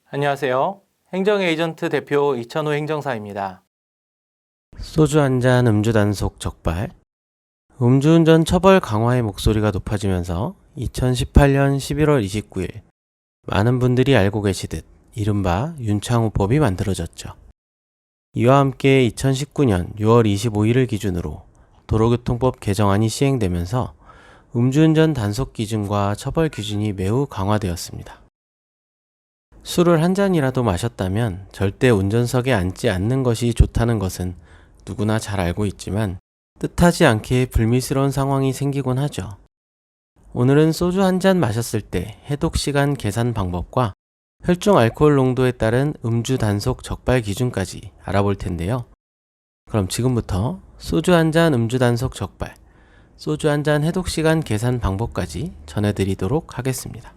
안녕하세요. 행정에이전트 대표 이천호 행정사입니다. 소주 한 잔 음주 단속 적발. 음주운전 처벌 강화의 목소리가 높아지면서 2018년 11월 29일 많은 분들이 알고 계시듯 이른바 윤창호법이 만들어졌죠. 이와 함께 2019년 6월 25일을 기준으로 도로교통법 개정안이 시행되면서 음주운전 단속 기준과 처벌 기준이 매우 강화되었습니다. 술을 한 잔이라도 마셨다면 절대 운전석에 앉지 않는 것이 좋다는 것은 누구나 잘 알고 있지만 뜻하지 않게 불미스러운 상황이 생기곤 하죠. 오늘은 소주 한 잔 마셨을 때 해독 시간 계산 방법과 혈중 알코올 농도에 따른 음주 단속 적발 기준까지 알아볼 텐데요. 그럼 지금부터 소주 한 잔 음주 단속 적발, 소주 한 잔 해독 시간 계산 방법까지 전해드리도록 하겠습니다.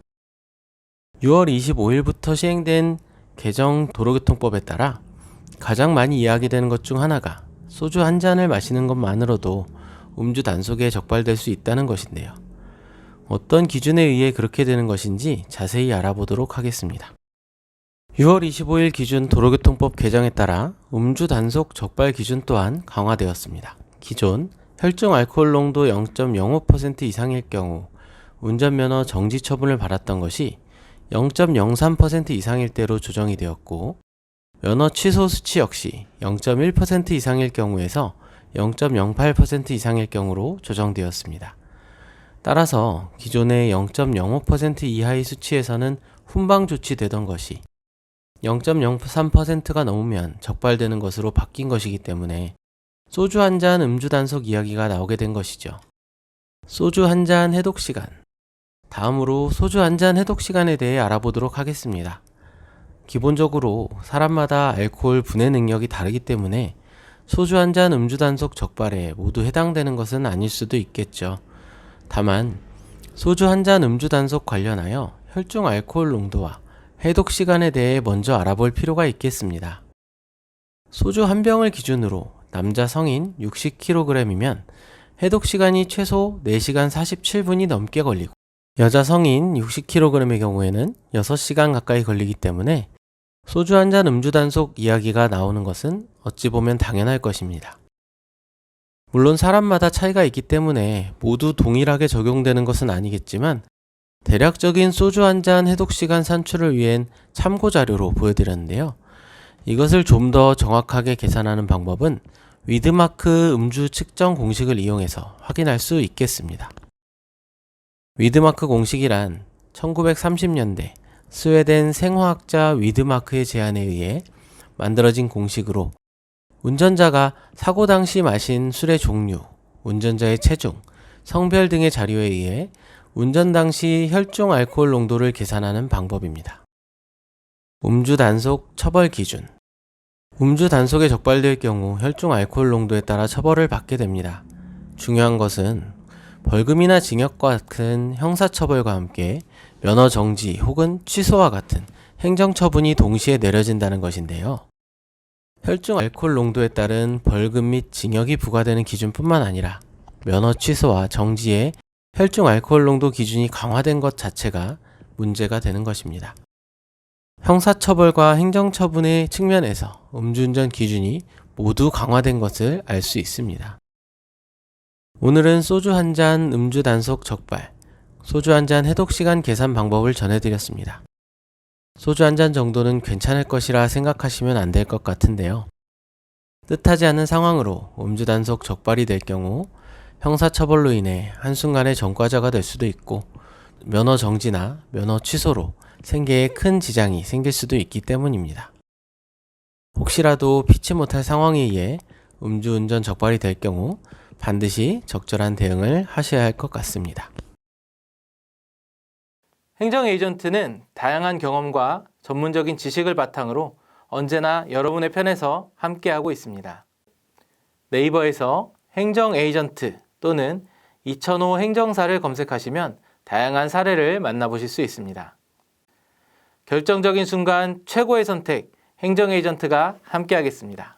6월 25일부터 시행된 개정 도로교통법에 따라 가장 많이 이야기되는 것 중 하나가 소주 한 잔을 마시는 것만으로도 음주 단속에 적발될 수 있다는 것인데요. 어떤 기준에 의해 그렇게 되는 것인지 자세히 알아보도록 하겠습니다. 6월 25일 기준 도로교통법 개정에 따라 음주 단속 적발 기준 또한 강화되었습니다. 기존 혈중 알코올 농도 0.05% 이상일 경우 운전면허 정지 처분을 받았던 것이 0.03% 이상일 때로 조정이 되었고, 면허 취소 수치 역시 0.1% 이상일 경우에서 0.08% 이상일 경우로 조정되었습니다. 따라서 기존의 0.05% 이하의 수치에서는 훈방 조치되던 것이 0.03%가 넘으면 적발되는 것으로 바뀐 것이기 때문에 소주 한 잔 음주 단속 이야기가 나오게 된 것이죠. 소주 한 잔 해독 시간. 다음으로 소주 한 잔 해독 시간에 대해 알아보도록 하겠습니다. 기본적으로 사람마다 알코올 분해 능력이 다르기 때문에 소주 한 잔 음주 단속 적발에 모두 해당되는 것은 아닐 수도 있겠죠. 다만 소주 한 잔 음주 단속 관련하여 혈중 알코올 농도와 해독 시간에 대해 먼저 알아볼 필요가 있겠습니다. 소주 한 병을 기준으로 남자 성인 60kg이면 해독 시간이 최소 4시간 47분이 넘게 걸리고 여자 성인 60kg의 경우에는 6시간 가까이 걸리기 때문에 소주 한 잔 음주 단속 이야기가 나오는 것은 어찌 보면 당연할 것입니다. 물론 사람마다 차이가 있기 때문에 모두 동일하게 적용되는 것은 아니겠지만 대략적인 소주 한 잔 해독 시간 산출을 위한 참고 자료로 보여드렸는데요. 이것을 좀 더 정확하게 계산하는 방법은 위드마크 음주 측정 공식을 이용해서 확인할 수 있겠습니다. 위드마크 공식이란 1930년대 스웨덴 생화학자 위드마크의 제안에 의해 만들어진 공식으로 운전자가 사고 당시 마신 술의 종류, 운전자의 체중, 성별 등의 자료에 의해 운전 당시 혈중 알코올 농도를 계산하는 방법입니다. 음주 단속 처벌 기준. 음주 단속에 적발될 경우 혈중 알코올 농도에 따라 처벌을 받게 됩니다. 중요한 것은 벌금이나 징역과 같은 형사처벌과 함께 면허 정지 혹은 취소와 같은 행정처분이 동시에 내려진다는 것인데요. 혈중 알코올 농도에 따른 벌금 및 징역이 부과되는 기준뿐만 아니라 면허 취소와 정지에 혈중 알코올 농도 기준이 강화된 것 자체가 문제가 되는 것입니다. 형사처벌과 행정처분의 측면에서 음주운전 기준이 모두 강화된 것을 알 수 있습니다. 오늘은 소주 한 잔 음주 단속 적발, 소주 한 잔 해독 시간 계산 방법을 전해드렸습니다. 소주 한 잔 정도는 괜찮을 것이라 생각하시면 안 될 것 같은데요. 뜻하지 않은 상황으로 음주 단속 적발이 될 경우 형사처벌로 인해 한순간에 전과자가 될 수도 있고 면허 정지나 면허 취소로 생계에 큰 지장이 생길 수도 있기 때문입니다. 혹시라도 피치 못할 상황에 의해 음주운전 적발이 될 경우 반드시 적절한 대응을 하셔야 할 것 같습니다. 행정에이전트는 다양한 경험과 전문적인 지식을 바탕으로 언제나 여러분의 편에서 함께하고 있습니다. 네이버에서 행정에이전트 또는 이천호 행정사를 검색하시면 다양한 사례를 만나보실 수 있습니다. 결정적인 순간 최고의 선택, 행정에이전트가 함께하겠습니다.